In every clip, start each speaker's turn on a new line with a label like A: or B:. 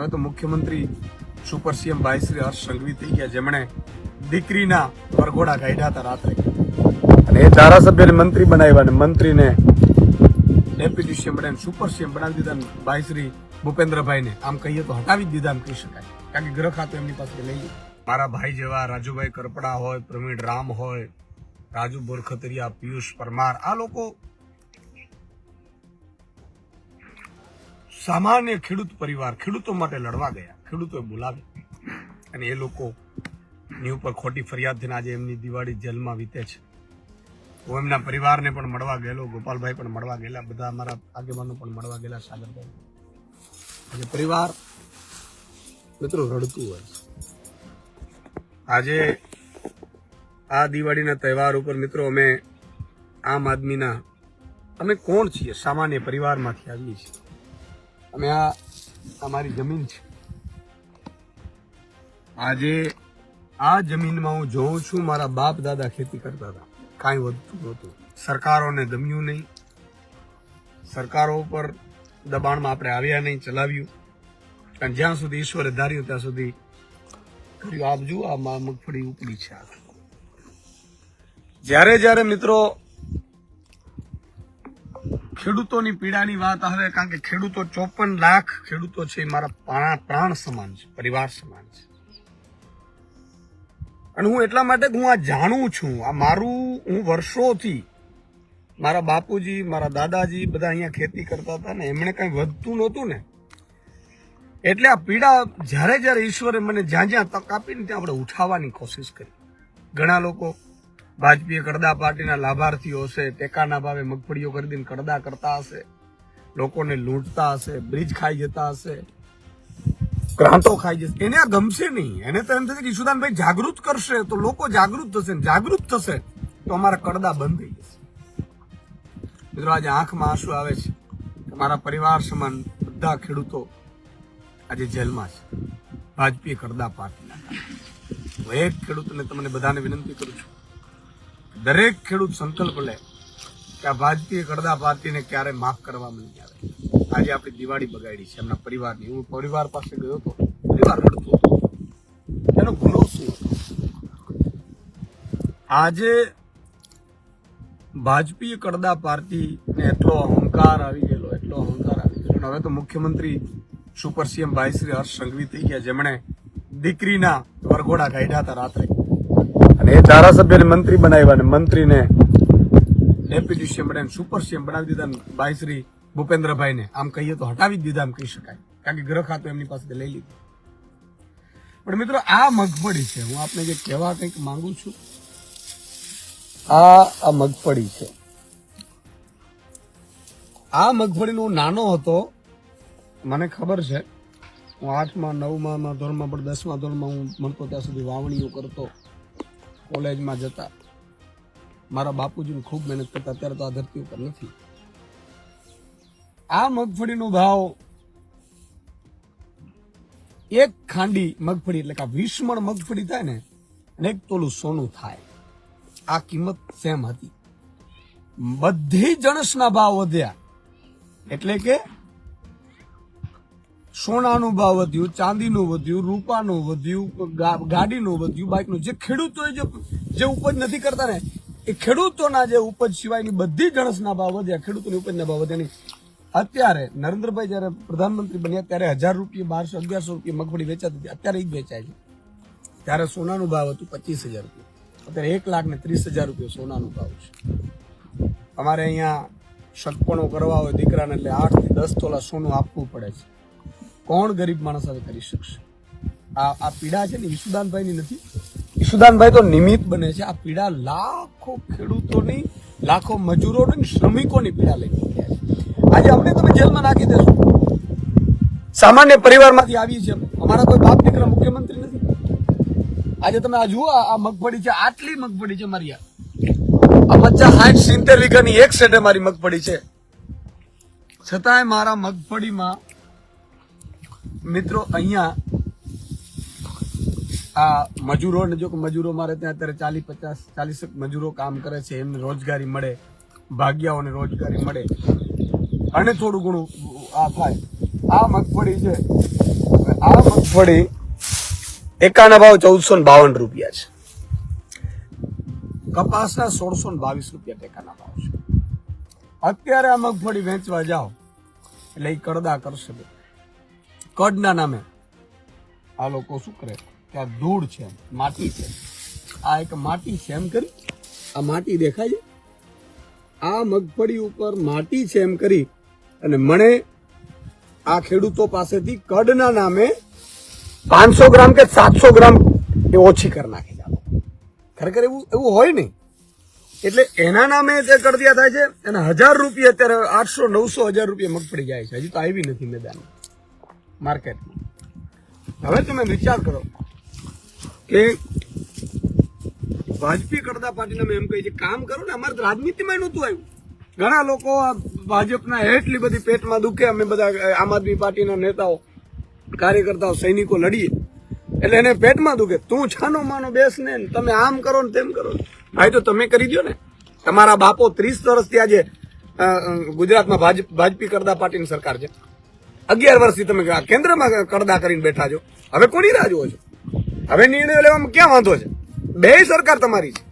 A: હવે તો મુખ્યમંત્રી સુપર સીએમ ભાઈ શ્રી હર્ષ સંઘવી થઈ ગયા, જેમણે દીકરીના વરઘોડા કાઢ્યા હતા રાત્રે, અને એ ધારાસભ્યને મંત્રી બનાવ્યા, અને મંત્રીને ડેપ્યુટી સીએમ બનાવીને સુપર સીએમ બનાવી દીધા. ભાઈ શ્રી ભૂપેન્દ્રભાઈને આમ કહીએ તો હટાવી જ દીધા એમ કહી શકાય, કારણ કે ગ્રહ ખાતું એમની પાસે લઈ લીધું. મારા ભાઈ જેવા રાજુભાઈ કરપડા હોય, પ્રવીણ રામ હોય, રાજુ બોરખતરિયા, પિયુષ પરમાર, આ લોકો સામાન્ય ખેડૂત પરિવાર, ખેડૂતો માટે લડવા ગયા, ખેડૂતોએ બોલાવી, અને એ લોકો ની ઉપર ખોટી ફરિયાદ થઈને આજે એમની દિવાળી જેલમાં વીતે છે. હું એમના પરિવારને પણ મળવા ગયેલો, ગોપાલભાઈ પણ મળવા ગયેલા, બધા અમારા આગેવાનો પણ મળવા ગયેલા, સાગરભાઈ. આજે પરિવાર મિત્રો રડતું હોય. આજે આ દિવાળીના તહેવાર ઉપર મિત્રો અમે આમ આદમીના, અમે કોણ છીએ, સામાન્ય પરિવારમાંથી આવીએ છીએ. અમે આ અમારી જમીન છે. આજે આ જમીનમાં હું જોઉં છું, મારા બાપ દાદા ખેતી કરતા હતા, કાંઈ વધતું નહોતું. સરકારોને ગમ્યું નહીં, સરકારો ઉપર દબાણમાં આપણે આવ્યા નહીં, ચલાવ્યું, અને જ્યાં સુધી ઈશ્વરે ધાર્યું ત્યાં સુધી કર્યું. આપ જુઓ, આ મગફળી ઉપડી છે. જ્યારે જ્યારે મિત્રો ખેડૂતોની પીડાની વાત આવે, કારણ કે ખેડૂતો 54 લાખ ખેડૂતો છે, મારા પ્રાણ સમાન છે, પરિવાર સમાન છે. અને હું એટલા માટે હું આ જાણું છું, આ મારું, હું વર્ષોથી, મારા બાપુજી, મારા દાદાજી બધા અહીંયા ખેતી કરતા હતા ને, એમણે કઈ વધતું નહોતું ને, એટલે આ પીડા જ્યારે જ્યારે ઈશ્વરે મને જ્યાં જ્યાં તક આપીને ત્યાં આપણે ઉઠાવવાની કોશિશ કરી. ઘણા લોકો ભાજપીય કરદા પાર્ટીના લાભાર્થીઓ હશે, ટેકાના ભાવે મગફળીઓ ખરીદીને કરદા કરતા હશે, લોકોને લૂંટતા હશે, બ્રિજ ખાઈ જતા હશે, ગ્રાન્ટો ખાઈ જશે. એને આ ગમશે નહીં. એને તો એમ થશે કે ઈશુદાનભાઈ જાગૃત કરશે તો લોકો જાગૃત થશે, જાગૃત થશે તો અમારા કરદા બંધ થઈ જશે. મિત્રો આજે આંખમાં આંસુ આવે છે કે મારા પરિવાર સમાન બધા ખેડૂતો આજે જેલમાં છે, ભાજપીય કરદા પાર્ટીના. હું એક ખેડૂતને તમને બધાને વિનંતી કરું છું, દરેક ખેડૂત સંકલ્પ લે કે આ ભાજપીય કરદા પાર્ટીને ક્યારે માફ કરવામાં નહીં આવે. આજે આપણી દિવાળી બગાડી છે એમના પરિવારની. હું પરિવાર પાસે ગયો હતો, પરિવાર રડતો હતો, એનો ગુનો શું હતો? આજે ભાજપીય કરદા પાર્ટીને એટલો અહંકાર આવી ગયેલો, એટલો અહંકાર આવી ગયેલો. હવે તો મુખ્યમંત્રી સુપર સીએમ ભાઈ શ્રી હર્ષ સંઘવી થઈ ગયા, જેમણે દીકરીના વરઘોડા કાઢ્યા હતા રાત્રે, અને એ ધારાસભ્યને મંત્રી બનાવ્યા, અને મંત્રીને ડેપ્યુટી સીએમ બનાવીને સુપર સીએમ બનાવી દીધા. ભાઈ શ્રી ભૂપેન્દ્રભાઈને આમ કહીએ તો હટાવી જ દીધા એમ કહી શકાય, કારણ કે ગ્રહ ખાતું એમની પાસે લઈ લીધું. પણ મિત્રો આ મગફળી છે, હું આપને જે કહેવા કંઈક માંગુ છું, આ મગફળી છે. આ મગફળીનો નાનો હતો, મને ખબર છે, હું 8મા 9મા ધોરણમાં પણ 10મા ધોરણમાં હું ભણતો ત્યાં સુધી વાવણીઓ કરતો, કોલેજમાં જતા, મારા બાપુજીને ખૂબ મહેનત કરતા. અત્યારે તો આ ધરતી ઉપર નથી. આ મગફળીનો ભાવ, એક ખાંડી મગફળી એટલે કે 20 મણ મગફળી થાય ને, અને 1 તોલું સોનું થાય. આ કિંમત સેમ હતી. બધી જણસના ભાવ વધ્યા, એટલે કે સોનાનું ભાવ વધ્યું, ચાંદીનું વધ્યું, રૂપાનું વધ્યું, ગાડીનું વધ્યું, બાઇકનું. જે ખેડૂતોએ જે ઉપજ નથી કરતા ને, એ ખેડૂતોના જે ઉપજ સિવાયની બધી જણસના ભાવ વધ્યા, ખેડૂતોની ઉપજના ભાવ વધ્યા નહીં. અત્યારે નરેન્દ્રભાઈ જયારે પ્રધાનમંત્રી બન્યા ત્યારે 1000 રૂપિયા, 1200, 1100 રૂપિયા મગફળી વેચાતી હતી, અત્યારે એ જ વેચાય છે. ત્યારે સોનાનું ભાવ હતું 25,000 રૂપિયા, અત્યારે 1,30,000 રૂપિયા સોનાનું ભાવ છે. અમારે અહીંયા સગપણો કરવા હોય દીકરાને એટલે 8 થી 10 તોલા સોનું આપવું પડે છે. કોણ ગરીબ માણસ હવે કરી શકશે? આ પીડા છે ને ઈશુદાનભાઈ ની નથી. ઈશુદાનભાઈ તો નિમિત્ત બને છે. આ પીડા લાખો ખેડૂતોની, લાખો મજૂરોની, શ્રમિકોની પીડા લઈ ગયા છે. આજે અમને તમે જેલમાં નાખી દેશો. સામાન્ય પરિવારમાંથી આવીએ છીએ, અમારા કોઈ બાપ દીકરા મુખ્યમંત્રી નથી. આજે તમે આ જુઓ, આ મગફળી છે, આટલી મગફળી છે મારી, આ 50, 60, 70 વીઘાની એક સેટે મારી મગફળી છે. છતાંય મારા મગફળીમાં મિત્રો અહીંયા આ મજૂરોને, જો મજૂરો મારે ત્યાં અત્યારે 40 મજૂરો કામ કરે છે, એમને રોજગારી મળે, ભાગ્યાઓને રોજગારી મળે અને થોડું ઘણું આ થાય. આ મગફળી છે, મગફળી એકાના ભાવ 1452 રૂપિયા છે. કપાસના 1622 રૂપિયા ટેકાના ભાવ છે. અત્યારે આ મગફળી વેચવા જાઓ એટલે એ કડદા કરશે. કડના નામે આ લોકો શું કરે કે આ ધૂળ છે, માટી છે, આ એક માટી છે એમ કરી, આ માટી દેખાય છે, આ મગફળી ઉપર માટી છે એમ કરી અને મને આ ખેડૂતો પાસેથી કડના નામે 500 ગ્રામ કે 700 ગ્રામ એ ઓછી કરી નાખી જાય. ખરેખર એવું હોય નહીં. એટલે એના નામે તે કડદિયા થાય છે અને 1000 રૂપિયા અત્યારે 800 900 1000 રૂપિયા મગફળી જાય છે. હજી તો આવી નથી મેદાન માર્કેટમાં. હવે તમે વિચાર કરો કે ભાજપી કડદા પાર્ટીને મેં એમ કહી છે કામ કરો ને. અમારે રાજનીતિમાં નહોતું આવ્યું. ઘણા લોકો ભાજપના એટલી બધી પેટમાં દુખે, અમે બધા આમ આદમી પાર્ટીના નેતાઓ કાર્યકર્તાઓ સૈનિકો લડીએ એટલે એને પેટમાં દુખે. તું છાનો માનો બેસ ને તમે આમ કરો ને તેમ કરો. ભાઈ તો તમે કરી દો ને. તમારા બાપો 30 વર્ષથી આજે ગુજરાતમાં ભાજપી કડદા પાર્ટીની સરકાર છે. 11 વર્ષથી તમે કેન્દ્રમાં કડદા કરીને બેઠા છો. હવે કોની રાહ જુઓ છો? હવે નિર્ણયો લેવામાં ક્યાં વાંધો છે? બે સરકાર તમારી છે,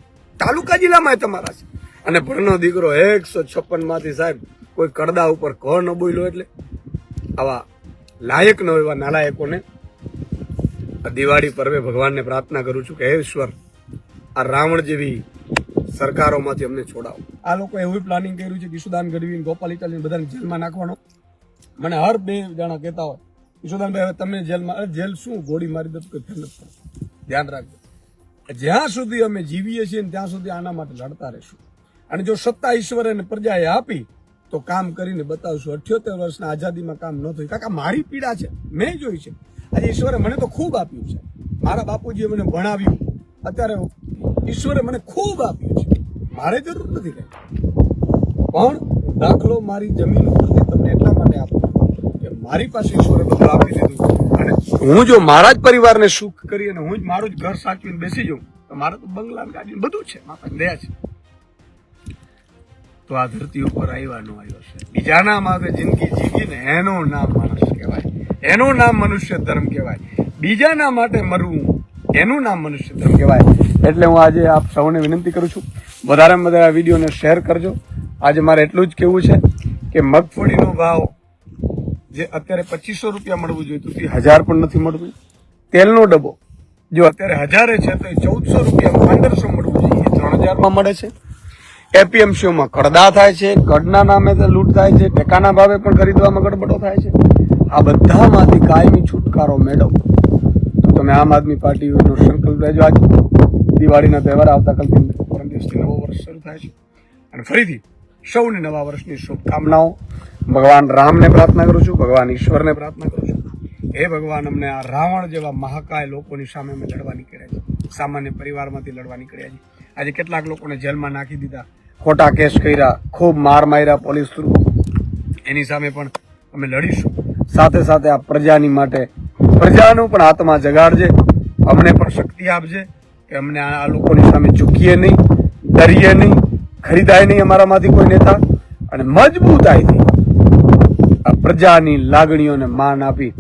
A: તાલુકા જિલ્લામાં તમારા છે. અને ભણનો દીકરો 156 માંથી સાહેબ કોઈ કડદા ઉપર ક ન બોલ્યો. એટલે આવા લાયક ન એવા નાલાયકોને દિવાળી પર્વે ભગવાનને પ્રાર્થના કરું છું કે હે ઈશ્વર, આ રાવણ જેવી સરકારોમાંથી અમને છોડાવો. આ લોકો એવું પ્લાનિંગ કર્યું છે કે ઈશુદાન ગઢવી, ગોપાલ ઇટાલિયન બધાને જેલમાં નાખવાનો. મને હર 2 જણા કહેતા હોય ઈશુદાનભાઈ હવે તમે જેલમાં. જેલ શું, ગોળી મારી દો કોઈ ફેર નથી પડતો. ધ્યાન રાખજો. જ્યાં સુધી અમે જીવીએ છીએ ત્યાં સુધી આના માટે લડતા રહીશું. અને જો સત્તા ઈશ્વર અને પ્રજાએ આપી તો કામ કરીને બતાવશું. 78 વર્ષના આઝાદીમાં કામ ન થયું. કાકા મારી પીડા છે, મેં જોઈ છે. આજે ઈશ્વરે મને તો ખૂબ આપ્યું છે. મારા બાપુજીએ મને ભણાવ્યું. અત્યારે ઈશ્વરે મને ખૂબ આપ્યું છે. મારે જરૂર નથી કઈ. પણ દાખલો મારી જમીન ઉપરથી તમને એટલા માટે આપું કે મારી પાસે ઈશ્વરે બધું આપી દીધું. અને હું જો મારા જ પરિવારને સુખ કરી અને હું જ મારું જ ઘર સાચવીને બેસી જાઉં તો મારે તો બંગલા ગાડી બધું છે, માતા દયા છે. તો આ ધરતી ઉપર આવ્યા ન આવ્યો છે. બીજાના માટે જિંદગી જીવીને એનું નામ માણસ કહેવાય, એનું નામ મનુષ્ય ધર્મ કહેવાય. બીજાના માટે મરવું એનું નામ મનુષ્ય ધર્મ કહેવાય. એટલે હું આજે આપ સૌને વિનંતી કરું છું, વધારેમાં વધારે આ વિડીયોને શેર કરજો. આજે મારે એટલું જ કહેવું છે કે મગફળીનો ભાવ જે અત્યારે 2500 રૂપિયા મળવું જોઈએ તો 1000 પણ નથી મળતું. તેલનો ડબ્બો જો અત્યારે 1000 છે તો 1400 રૂપિયા 1500 મળવું જોઈએ, 3000માં મળે છે. એપીએમસીઓમાં કડદા થાય છે, કડના નામે લૂંટ થાય છે, ટેકાના ભાવે પણ ખરીદવામાં ગડબડો થાય છે. આ બધામાંથી કાયમી છુટકારો મેળવો તો તમે આમ આદમી પાર્ટીનો સંકલ્પ લેજો. આજ દિવાળીના તહેવાર આવતા કાલથી નવો વર્ષ શરૂ થાય છે અને ફરીથી સૌને નવા વર્ષની શુભકામનાઓ. ભગવાન રામને પ્રાર્થના કરું છું, ભગવાન ઈશ્વરને પ્રાર્થના કરું છું. હે ભગવાન, અમને આ રાવણ જેવા મહાકાય લોકોની સામે અમે લડવા નીકળ્યા છીએ. સામાન્ય પરિવારમાંથી લડવા નીકળ્યા છીએ. આજે કેટલાક લોકોને જેલમાં નાખી દીધા, ખોટા કેસ કર્યા, ખૂબ માર માર્યા પોલીસ થ્રુ. એની સામે પણ અમે લડીશું. સાથે સાથે આ પ્રજાની માટે પ્રજાનું પણ આત્મા જગાડજે, અમને પણ શક્તિ આપજે કે અમને આ લોકોની સામે ઝૂકીએ નહીં, ડરીએ નહીં, ખરીદાય નહીં અમારામાંથી કોઈ નેતા. અને મજબૂતાઈથી આ પ્રજાની લાગણીઓને માન આપી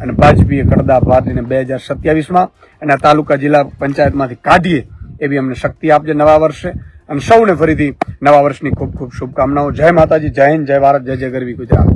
A: અને ભાજપીએ કડદા પાર્ટીને 2027માં અને આ તાલુકા જિલ્લા પંચાયતમાંથી કાઢીએ એવી અમને શક્તિ આપજે નવા વર્ષે. અને સૌને ફરીથી નવા વર્ષની ખૂબ ખૂબ શુભકામનાઓ. જય માતાજી, જય હિન્દ, જય ભારત, જય જય ગરવી ગુજરાત.